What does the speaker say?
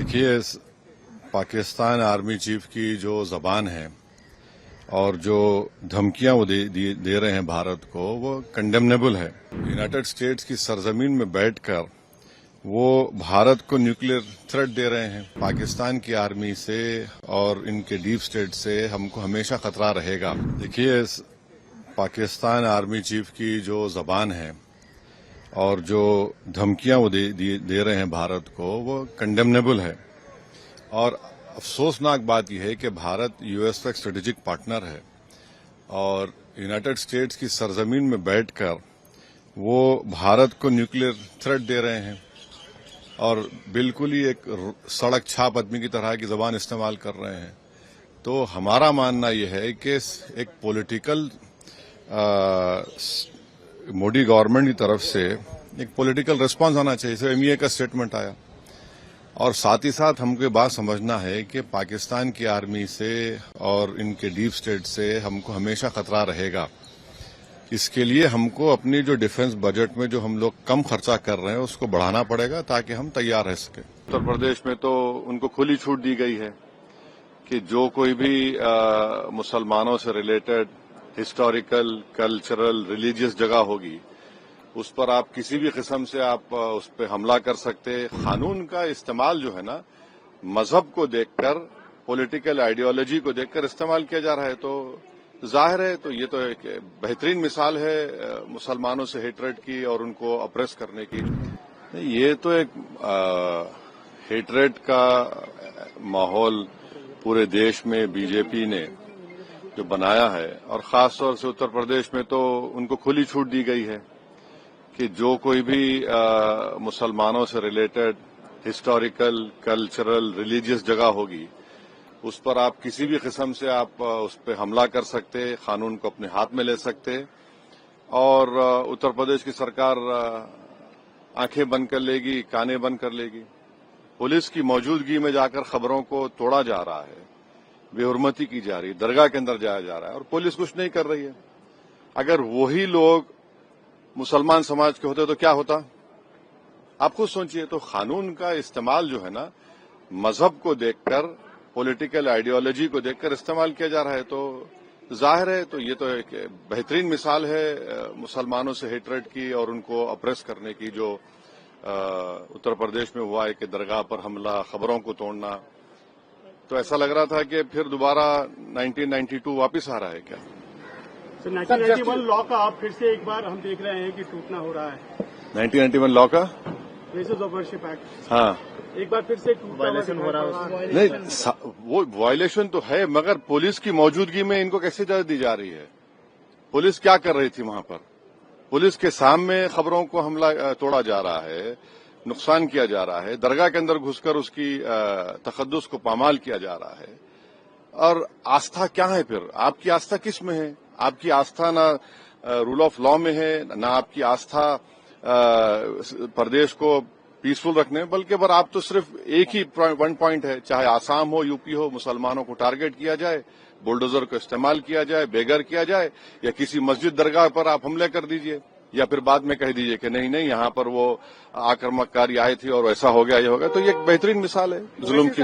देखिए, Pakistan army chief की जो जबान है और जो धमकियां वो दे रहे हैं भारत को, वो कंडेमनेबल है। यूनाइटेड स्टेट्स की सरजमीन में बैठकर वो भारत को न्यूक्लियर थ्रेट दे रहे हैं। पाकिस्तान की आर्मी से और इनके डीप स्टेट से हमको हमेशा खतरा रहेगा। देखिए, पाकिस्तान आर्मी चीफ की जो जबान है और जो धमकियां वो दे रहे हैं भारत को, वो कंडेमनेबल है। और अफसोसनाक बात यह है कि भारत यूएस का एक स्ट्रेटेजिक पार्टनर है और यूनाइटेड स्टेट्स की सरजमीन में बैठकर वो भारत को न्यूक्लियर थ्रेट दे रहे हैं और बिल्कुल ही एक सड़क छाप आदमी की तरह की जबान इस्तेमाल कर रहे हैं। तो हमारा मानना यह है कि एक पॉलिटिकल मोदी गवर्नमेंट की तरफ से एक पॉलिटिकल रिस्पांस आना चाहिए। जैसे एमईए का स्टेटमेंट आया, और साथ ही साथ हमको ये बात समझना है कि पाकिस्तान की आर्मी से और इनके डीप स्टेट से हमको हमेशा खतरा रहेगा। इसके लिए हमको अपनी जो डिफेंस बजट में जो हम लोग कम खर्चा कर रहे हैं उसको बढ़ाना पड़ेगा ताकि हम तैयार रह सकें। उत्तर प्रदेश में तो उनको खुली छूट दी गई है कि जो कोई भी मुसलमानों से रिलेटेड हिस्टोरिकल, कल्चरल, रिलीजियस जगह होगी, उस पर आप किसी भी किस्म से आप उस पर हमला कर सकते हैं। कानून का इस्तेमाल जो है ना, मजहब को देखकर, पॉलिटिकल आइडियोलॉजी को देखकर इस्तेमाल किया जा रहा है। तो जाहिर है, तो ये तो एक बेहतरीन मिसाल है मुसलमानों से हेटरेट की और उनको अप्रेस करने की। ये तो एक हेटरेट का माहौल पूरे देश में बीजेपी ने जो बनाया है, और खासतौर से उत्तर प्रदेश में तो उनको खुली छूट दी गई है कि जो कोई भी मुसलमानों से रिलेटेड हिस्टोरिकल, कल्चरल, रिलीजियस जगह होगी, उस पर आप किसी भी किस्म से आप उस पर हमला कर सकते, कानून को अपने हाथ में ले सकते। और उत्तर प्रदेश की सरकार आंखें बंद कर लेगी, कानें बंद कर लेगी। पुलिस की मौजूदगी में जाकर खबरों को तोड़ा जा रहा है, बेहुरमती की जा रही है, दरगाह के अंदर जाया जा रहा है और पुलिस कुछ नहीं कर रही है। अगर वही लोग मुसलमान समाज के होते तो क्या होता, आप खुद सोचिए। तो कानून का इस्तेमाल जो है ना, मजहब को देखकर, पॉलिटिकल आइडियोलॉजी को देखकर इस्तेमाल किया जा रहा है। तो जाहिर है, तो ये तो एक बेहतरीन मिसाल है मुसलमानों से हेटरेट की और उनको अप्रेस करने की, जो उत्तर प्रदेश में हुआ है कि दरगाह पर हमला, खबरों को तोड़ना। तो ऐसा लग रहा था कि फिर दोबारा 1992 वापस आ रहा है क्या। 1991 लॉ का आप फिर से एक बार हम देख रहे हैं कि टूटना हो रहा है। 1991 लॉ का बेसिस ऑफ वर्शिप एक्ट, हाँ, एक बार फिर से वायलेशन हो रहा है। नहीं, वो वायलेशन तो है, मगर पुलिस की मौजूदगी में इनको कैसे इजाजत दी जा रही है। पुलिस क्या कर रही थी वहां पर? पुलिस के सामने खबरों को हमला तोड़ा जा रहा है, नुकसान किया जा रहा है, दरगाह के अंदर घुसकर उसकी तकद्दुस को पामाल किया जा रहा है। और आस्था क्या है फिर? आपकी आस्था किस में है? आपकी आस्था ना रूल ऑफ लॉ में है, ना आपकी आस्था प्रदेश को पीसफुल रखने में, बल्कि आप तो सिर्फ एक ही वन पॉइंट है, चाहे आसाम हो, यूपी हो, मुसलमानों को टारगेट किया जाए, बुलडोजर को इस्तेमाल किया जाए, बेघर किया जाए, या किसी मस्जिद दरगाह पर आप हमले कर दीजिए, या फिर बाद में कह दीजिए कि नहीं यहाँ पर वो आक्रामककारी आए थे और ऐसा हो गया, ये हो गया। तो ये एक बेहतरीन मिसाल है जुल्म की।